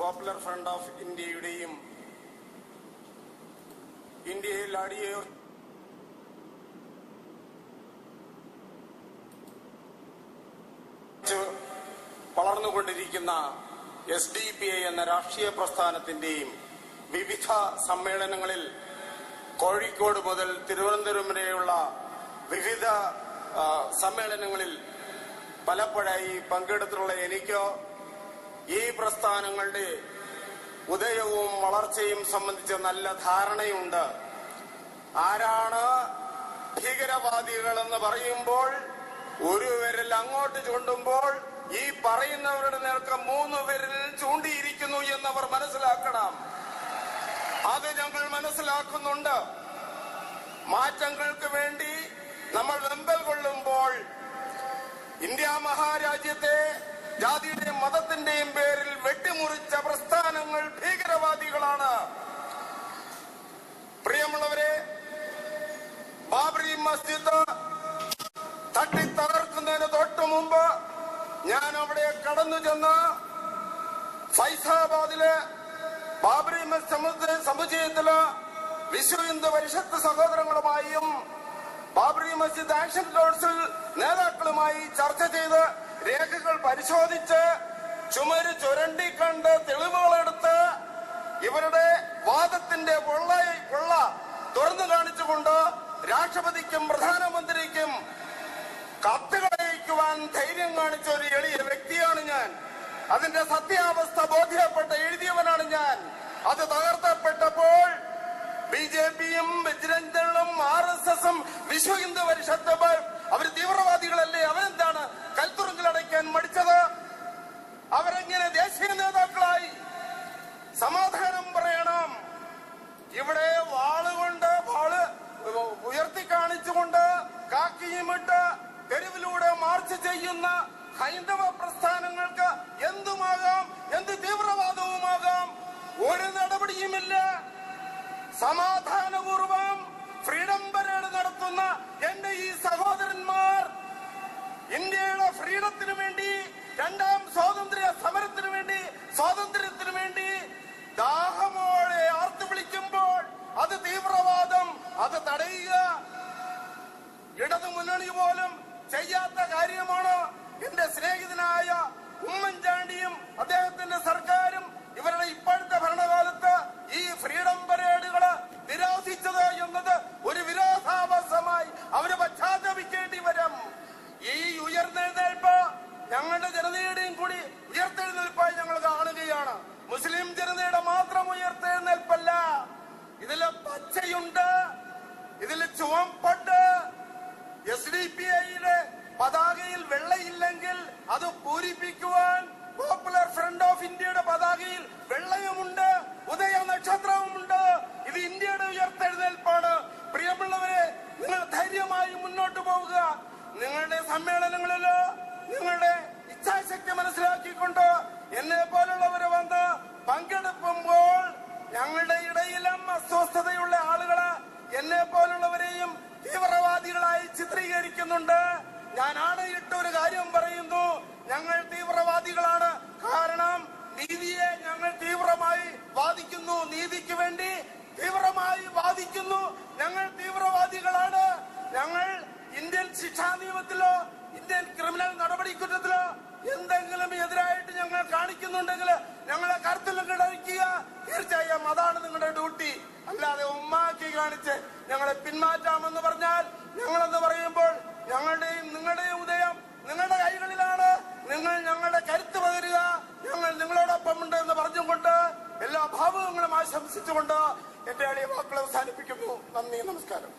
Popular front of ഇന്ത്യയുടെയും ഇന്ത്യയിൽ വളർന്നുകൊണ്ടിരിക്കുന്ന SDPI എന്ന രാഷ്ട്രീയ പ്രസ്ഥാനത്തിന്റെയും വിവിധ സമ്മേളനങ്ങളിൽ കോഴിക്കോട് മുതൽ തിരുവനന്തപുരം വരെയുള്ള വിവിധ സമ്മേളനങ്ങളിൽ പലപ്പോഴായി പങ്കെടുത്തിട്ടുള്ള എനിക്ക് ഈ പ്രസ്ഥാനങ്ങളുടെ ഉദയവും വളർച്ചയും സംബന്ധിച്ച് നല്ല ധാരണയുണ്ട്. ആരാണ് ഭീകരവാദികളെന്ന് പറയുമ്പോൾ ഒരു വിരൽ അങ്ങോട്ട് ചൂണ്ടുമ്പോൾ ഈ പറയുന്നവരുടെ നേർക്ക് 3 വിരൽ ചൂണ്ടിയിരിക്കുന്നു എന്നവർ മനസ്സിലാക്കണം. അത് ഞങ്ങൾ മനസ്സിലാക്കുന്നുണ്ട്. മാറ്റങ്ങൾക്ക് വേണ്ടി നമ്മൾ വെമ്പൽ കൊള്ളുമ്പോൾ ഇന്ത്യ മഹാരാജ്യത്തെ ജാതിയുടെയും മതത്തിന്റെയും പേരിൽ വെട്ടിമുറിച്ച പ്രസ്ഥാനങ്ങൾ ഭീകരവാദികളാണ്. പ്രിയമുള്ളവരെ, ബാബറി മസ്ജിദ് തട്ടിത്തകർക്കുന്നതിന് തൊട്ടു മുമ്പ് ഞാൻ അവിടെ കടന്നു ചെന്ന് ഫൈസാബാദിലെ ബാബറി മസ്ജിദ് സമുച്ചയത്തില് വിശ്വ ഹിന്ദു പരിഷത്ത് സഹോദരങ്ങളുമായും ബാബറി മസ്ജിദ് ആക്ഷൻ കൗൺസിൽ നേതാക്കളുമായി ചർച്ച ചെയ്ത് രേഖകൾ പരിശോധിച്ച് ചുമര് ചുരണ്ടിക്കണ്ട് തെളിവുകളെടുത്ത് ഇവരുടെ വാദത്തിന്റെ പൊള്ള തുറന്നു കാണിച്ചുകൊണ്ട് രാഷ്ട്രപതിക്കും പ്രധാനമന്ത്രിക്കും കത്തുകൾ അയക്കുവാൻ ധൈര്യം കാണിച്ച ഒരു എളിയ വ്യക്തിയാണ് ഞാൻ. അതിന്റെ സത്യാവസ്ഥ ബോധ്യപ്പെട്ട് എഴുതിയവനാണ് ഞാൻ. അത് തകർത്തപ്പെട്ടപ്പോൾ BJPയും ബജ്രംഗദളും RSSും വിശ്വ ഹിന്ദു പരിഷത്തും അവർ തീവ്രവാദികളല്ലേ? അവരെന്താണ് കൽത്തുറുങ്കിലടയ്ക്കാൻ മടിച്ചത്? അവരെങ്ങനെ ദേശീയ നേതാക്കളായി? സമാധാനം പറയണം. ഇവിടെ വാളുകൊണ്ട് ഉയർത്തി കാണിച്ചുകൊണ്ട് കാക്കിയുമിട്ട് തെരുവിലൂടെ മാർച്ച് ചെയ്യുന്ന ഹൈന്ദവ പ്രസ്ഥാനങ്ങൾക്ക് എന്തുമാകാം, എന്ത് തീവ്രവാദവുമാകാം. ഒരു നടപടിയുമില്ല. സമാധാനപൂർവം ഫ്രീഡം പരേഡ് നടത്തുന്ന എന്റെ ഈ സഹോദരന്മാർ ഇന്ത്യയുടെ ഫ്രീഡത്തിന് വേണ്ടി, രണ്ടാം സ്വാതന്ത്ര്യ സമരത്തിന് വേണ്ടി, സ്വാതന്ത്ര്യത്തിന് വേണ്ടി ദാഹമോടെ ആർത്തു വിളിക്കുമ്പോൾ അത് തീവ്രവാദം, അത് തടയുക ഇടതു മുന്നണി പോലും ചെയ്യാത്ത കാര്യമാണ്. എന്റെ സ്നേഹിതനായ ഉമ്മൻചാണ്ടിയും അദ്ദേഹത്തിന്റെ സർക്കാരും ഇവരുടെ ഇപ്പോഴത്തെ ഭരണകാലത്ത് ഈ ഫ്രീഡം പരേഡുകള് നിരോധിച്ചത് എന്നത് ഒരു വിരോധാഭാസമായി അവര് പശ്ചാത്തപിക്കേണ്ടി വരും. ഈ ഉയർത്തെഴുന്നേൽപ്പ് ഞങ്ങളുടെ ജനതയുടെയും കൂടി ഉയർത്തെഴുന്നേൽപ്പായി ഞങ്ങൾ കാണുകയാണ്. മുസ്ലിം ജനതയുടെ മാത്രം ഉയർത്തെഴുന്നേൽപ്പല്ല. ഇതില് പച്ചയുണ്ട്, ഇതില് ചുവപ്പുണ്ട്. SDPIയുടെ പതാകയിൽ വെള്ളയില്ലെങ്കിൽ അത് പൂരിപ്പിക്കുവാൻ പോപ്പുലർ ഫ്രണ്ട് ഓഫ് ഇന്ത്യയുടെ പതാകയിൽ വെള്ളയുമുണ്ട്, ഉദയ നക്ഷത്രവുമുണ്ട്. ഇത് ഇന്ത്യയുടെ ഉയർത്തെഴുന്നേൽപ്പാണ്. പ്രിയമുള്ളവരെ, നിങ്ങൾ ധൈര്യമായി മുന്നോട്ട് പോവുക. നിങ്ങളുടെ സമ്മേളനങ്ങളിലോ നിങ്ങളുടെ ഇച്ഛാശക്തി മനസ്സിലാക്കിക്കൊണ്ട് എന്നെ പോലുള്ളവര് വന്ന് പങ്കെടുക്കുമ്പോൾ ഞങ്ങളുടെ ഇടയിലും അസ്വസ്ഥതയുള്ള ആളുകള് എന്നെ പോലുള്ളവരെയും തീവ്രവാദികളായി ചിത്രീകരിക്കുന്നുണ്ട്. ഞാൻ ആണയിട്ട് ഒരു കാര്യം പറയുന്നു, ഞങ്ങൾ തീവ്രവാദികളാണ്. കാരണം നീതിയെ ഞങ്ങൾ തീവ്രമായി വാദിക്കുന്നു, നീതിക്ക് വേണ്ടി തീവ്രമായി വാദിക്കുന്നു. ഞങ്ങൾ തീവ്രവാദികളാണ്. ഞങ്ങൾ ഇന്ത്യൻ ശിക്ഷാ നിയമത്തിലോ ഇന്ത്യൻ ക്രിമിനൽ നടപടിക്കുറ്റത്തിലോ എന്തെങ്കിലും എതിരായിട്ട് ഞങ്ങൾ കാണിക്കുന്നുണ്ടെങ്കിൽ ഞങ്ങളെ കരുത്തിൽ കിടക്കുക. തീർച്ചയായും അതാണ് നിങ്ങളുടെ ഡ്യൂട്ടി. അല്ലാതെ ഉമ്മാക്കി കാണിച്ച് ഞങ്ങളെ പിന്മാറ്റാമെന്ന് പറഞ്ഞാൽ, ഞങ്ങളെന്ന് പറയുമ്പോൾ ഞങ്ങളുടെയും നിങ്ങളുടെയും ഉദയം നിങ്ങളുടെ കൈകളിലാണ്. നിങ്ങൾ ഞങ്ങളുടെ കരുത്ത് പകരുക. ഞങ്ങൾ നിങ്ങളോടൊപ്പം ഉണ്ട് എന്ന് പറഞ്ഞുകൊണ്ട് എല്ലാ ഭാവുകങ്ങളും ആശംസിച്ചുകൊണ്ട് എന്റെ എളിയ വാക്കുകൾ അവസാനിപ്പിക്കുന്നു. നന്ദി, നമസ്കാരം.